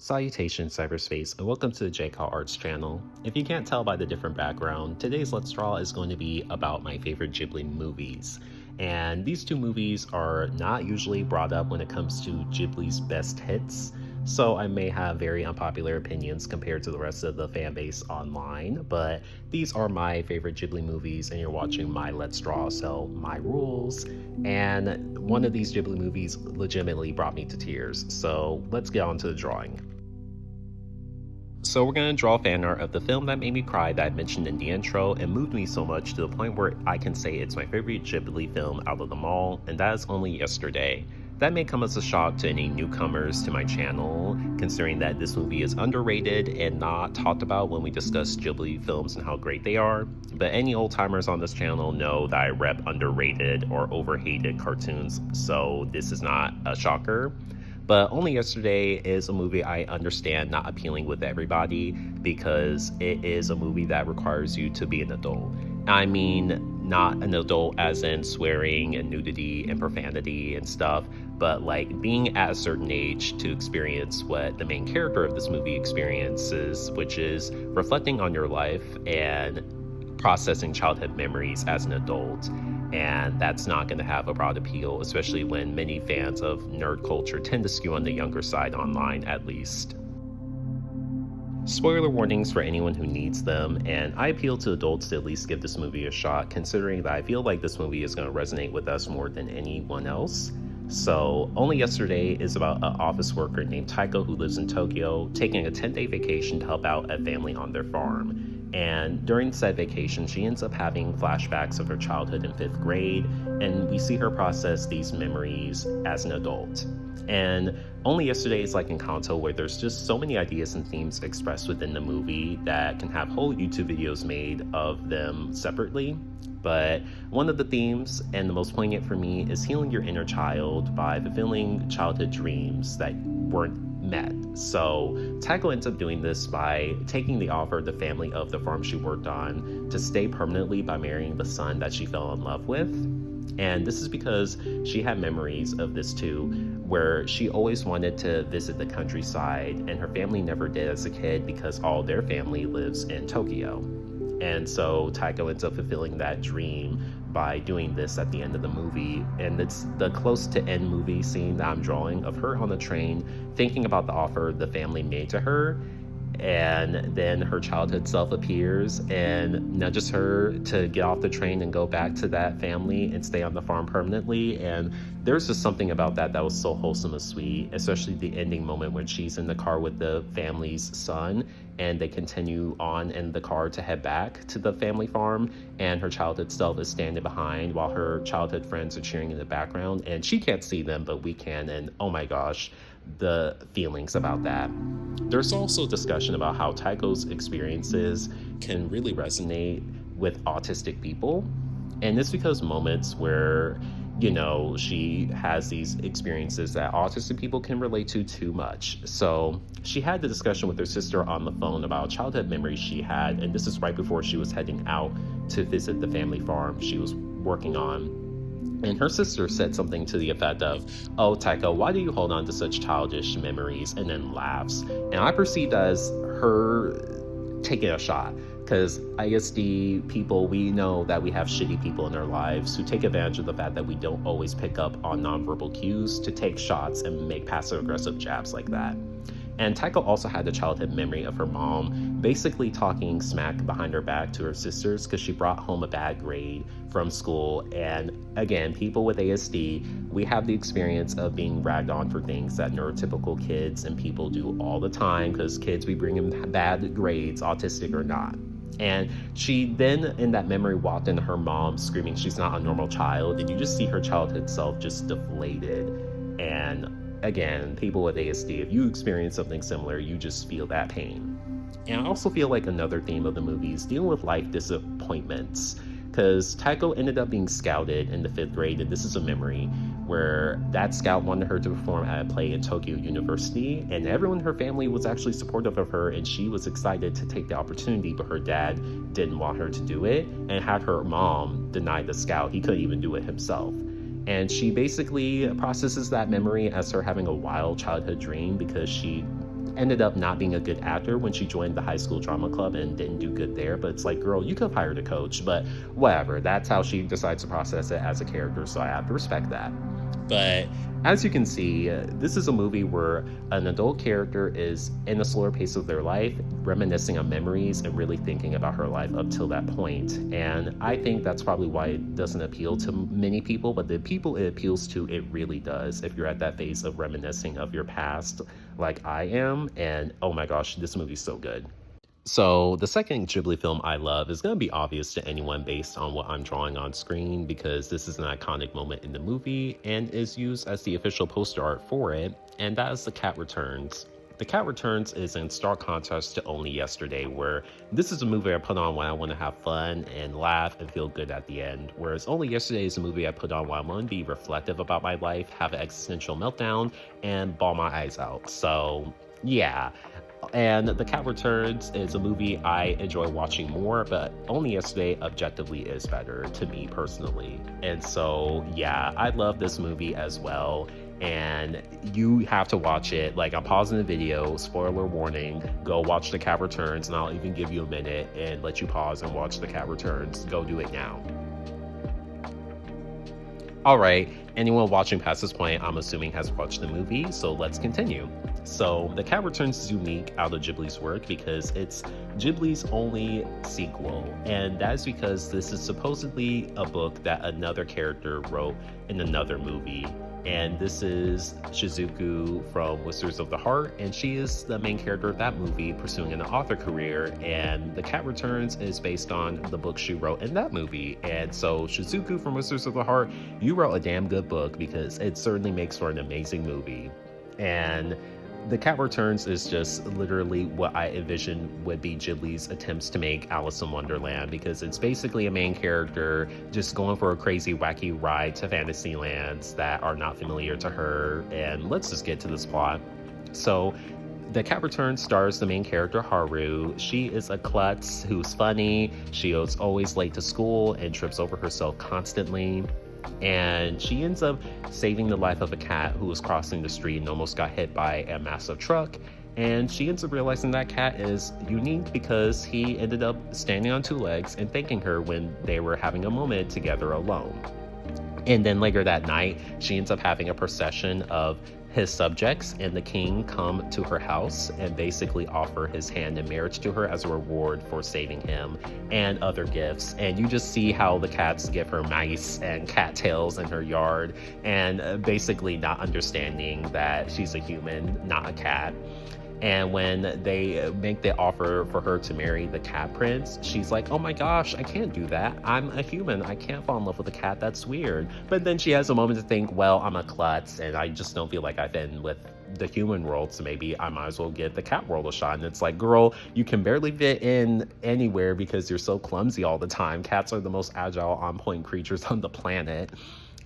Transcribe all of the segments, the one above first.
Salutations cyberspace and welcome to the digitalart channel. If you can't tell by the different background, today's Let's Draw is going to be about my favorite Ghibli movies. And these two movies are not usually brought up when it comes to Ghibli's best hits, so I may have very unpopular opinions compared to the rest of the fan base online, but these are my favorite Ghibli movies and you're watching my Let's Draw, so my rules. And one of these Ghibli movies legitimately brought me to tears, so let's get on to the drawing. So we're going to draw fan art of the film that made me cry that I mentioned in the intro and moved me so much to the point where I can say it's my favorite Ghibli film out of them all, and that is Only Yesterday. That may come as a shock to any newcomers to my channel, considering that this movie is underrated and not talked about when we discuss Ghibli films and how great they are, but any old timers on this channel know that I rep underrated or overhated cartoons, so this is not a shocker. But Only Yesterday is a movie I understand not appealing with everybody because it is a movie that requires you to be an adult. I mean, not an adult as in swearing and nudity and profanity and stuff, but like being at a certain age to experience what the main character of this movie experiences, which is reflecting on your life and processing childhood memories as an adult. And that's not going to have a broad appeal, especially when many fans of nerd culture tend to skew on the younger side online, at least. Spoiler warnings for anyone who needs them, and I appeal to adults to at least give this movie a shot, considering that I feel like this movie is going to resonate with us more than anyone else. So, Only Yesterday is about an office worker named Taiko who lives in Tokyo, taking a 10-day vacation to help out a family on their farm. And during said vacation, she ends up having flashbacks of her childhood in 5th grade, and we see her process these memories as an adult. And Only Yesterday is like Encanto, where there's just so many ideas and themes expressed within the movie that can have whole YouTube videos made of them separately. But one of the themes, and the most poignant for me, is healing your inner child by fulfilling childhood dreams that weren't met. So Taiko ends up doing this by taking the offer of the family of the farm she worked on to stay permanently by marrying the son that she fell in love with. And this is because she had memories of this too, where she always wanted to visit the countryside and her family never did as a kid because all their family lives in Tokyo. And so Taiko ends up fulfilling that dream by doing this at the end of the movie. And it's the close to end movie scene that I'm drawing of her on the train, thinking about the offer the family made to her. And then her childhood self appears and nudges her to get off the train and go back to that family and stay on the farm permanently. And there's just something about that that was so wholesome and sweet, especially the ending moment when she's in the car with the family's son and they continue on in the car to head back to the family farm, and her childhood self is standing behind while her childhood friends are cheering in the background, and she can't see them but we can. And oh my gosh, the feelings about that. There's also discussion about how Taiko's experiences can really resonate with autistic people, and it's because moments where, you know, she has these experiences that autistic people can relate to too much. So she had the discussion with her sister on the phone about childhood memories she had, and this is right before she was heading out to visit the family farm she was working on. And her sister said something to the effect of, "Oh, Taiko, why do you hold on to such childish memories?" and then laughs. And I perceived as her taking a shot, because ISD people, we know that we have shitty people in our lives who take advantage of the fact that we don't always pick up on nonverbal cues to take shots and make passive-aggressive jabs like that. And Taiko also had a childhood memory of her mom basically talking smack behind her back to her sisters because she brought home a bad grade from school. And again, people with ASD, we have the experience of being ragged on for things that neurotypical kids and people do all the time, because kids, we bring in bad grades, autistic or not. And she then, in that memory, walked into her mom screaming she's not a normal child, and you just see her childhood self just deflated. And again, people with ASD, if you experience something similar, you just feel that pain. And I also feel like another theme of the movie is dealing with life disappointments, because Taiko ended up being scouted in the 5th grade, and this is a memory where that scout wanted her to perform at a play in Tokyo University, and everyone in her family was actually supportive of her, and she was excited to take the opportunity, but her dad didn't want her to do it and had her mom deny the scout. He couldn't even do it himself. And she basically processes that memory as her having a wild childhood dream, because she ended up not being a good actor when she joined the high school drama club and didn't do good there. But it's like, girl, you could have hired a coach, but whatever. That's how she decides to process it as a character, so I have to respect that. But as you can see, this is a movie where an adult character is in a slower pace of their life, reminiscing on memories and really thinking about her life up till that point. And I think that's probably why it doesn't appeal to many people, but the people it appeals to, it really does. If you're at that phase of reminiscing of your past, like I am, and oh my gosh, this movie's so good. So the second Ghibli film I love is going to be obvious to anyone based on what I'm drawing on screen, because this is an iconic moment in the movie and is used as the official poster art for it, and that is The Cat Returns. The Cat Returns is in stark contrast to Only Yesterday, where this is a movie I put on when I want to have fun and laugh and feel good at the end, whereas Only Yesterday is a movie I put on when I want to be reflective about my life, have an existential meltdown, and bawl my eyes out. So yeah. And The Cat Returns is a movie I enjoy watching more, but Only Yesterday objectively is better to me personally. And so, yeah, I love this movie as well. And you have to watch it. Like, I'm pausing the video, spoiler warning, go watch The Cat Returns, and I'll even give you a minute and let you pause and watch The Cat Returns. Go do it now. All right, anyone watching past this point, I'm assuming has watched the movie, so let's continue. So, The Cat Returns is unique out of Ghibli's work because it's Ghibli's only sequel, and that's because this is supposedly a book that another character wrote in another movie. And this is Shizuku from Whispers of the Heart, and she is the main character of that movie pursuing an author career, and The Cat Returns is based on the book she wrote in that movie. And so Shizuku from Whispers of the Heart, you wrote a damn good book, because it certainly makes for an amazing movie. And The Cat Returns is just literally what I envision would be Ghibli's attempts to make Alice in Wonderland, because it's basically a main character just going for a crazy, wacky ride to fantasy lands that are not familiar to her. And let's just get to this plot. So, The Cat Returns stars the main character, Haru. She is a klutz who's funny. She is always late to school and trips over herself constantly. And she ends up saving the life of a cat who was crossing the street and almost got hit by a massive truck. And she ends up realizing that cat is unique because he ended up standing on two legs and thanking her when they were having a moment together alone. And then later that night, she ends up having a procession of his subjects and the king come to her house and basically offer his hand in marriage to her as a reward for saving him, and other gifts. And you just see how the cats give her mice and cattails in her yard, and basically not understanding that she's a human, not a cat. And when they make the offer for her to marry the cat prince, she's like, oh my gosh, I can't do that. I'm a human. I can't fall in love with a cat. That's weird. But then she has a moment to think, well, I'm a klutz and I just don't feel like I fit in with the human world, so maybe I might as well give the cat world a shot. And it's like, girl, you can barely fit in anywhere because you're so clumsy all the time. Cats are the most agile, on-point creatures on the planet.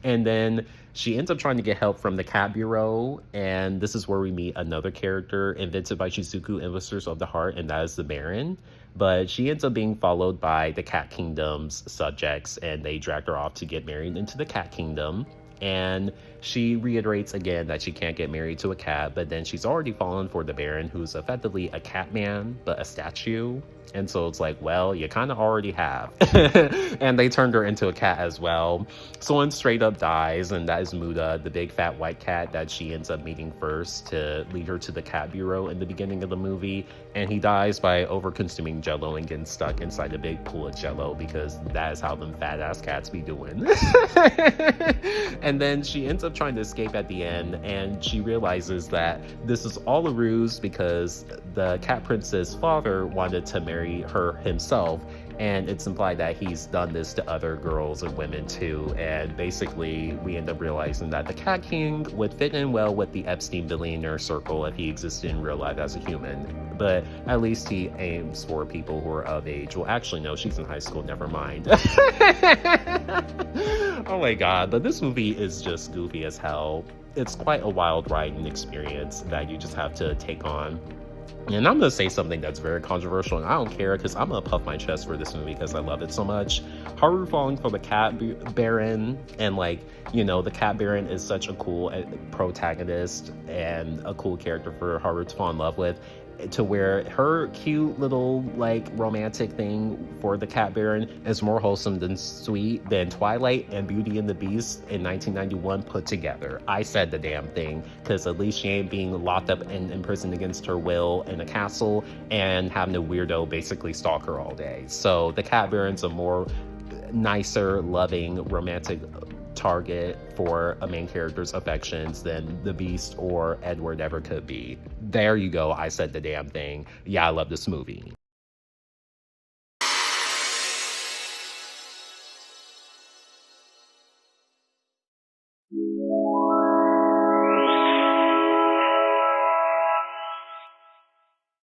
And then she ends up trying to get help from the Cat Bureau, and this is where we meet another character invented by Shizuku in Whispers of the Heart, and that is the Baron. But she ends up being followed by the Cat Kingdom's subjects, and they drag her off to get married into the Cat Kingdom. And she reiterates again that she can't get married to a cat, but then she's already fallen for the Baron, who's effectively a cat man, but a statue. And so it's like, well, you kind of already have. And they turned her into a cat as well. Someone straight up dies, and that is Muda, the big fat white cat that she ends up meeting first to lead her to the Cat Bureau in the beginning of the movie. And he dies by over-consuming Jell-O and getting stuck inside a big pool of Jell-O, because that is how them fat-ass cats be doing. And then she ends up trying to escape at the end, and she realizes that this is all a ruse because the cat prince's father wanted to marry her himself, and it's implied that he's done this to other girls and women too. And basically we end up realizing that the Cat King would fit in well with the Epstein billionaire circle if he existed in real life as a human, but at least he aims for people who are of age. Well, actually no, she's in high school, never mind. Oh my god, but this movie is just goofy as hell. It's quite a wild ride and experience that you just have to take on. And I'm gonna say something that's very controversial, and I don't care because I'm gonna puff my chest for this movie because I love it so much. Haru falling for the Baron, and like, the Cat Baron is such a cool protagonist and a cool character for Haru to fall in love with, to where her cute little like romantic thing for the Cat Baron is more wholesome than sweet than Twilight and Beauty and the Beast in 1991 put together. I said the damn thing, because at least she ain't being locked up and imprisoned against her will in a castle and having a weirdo basically stalk her all day. So the Cat Baron's a more nicer, loving, romantic target for a main character's affections than the Beast or Edward ever could be. There you go. I said the damn thing. Yeah, I love this movie.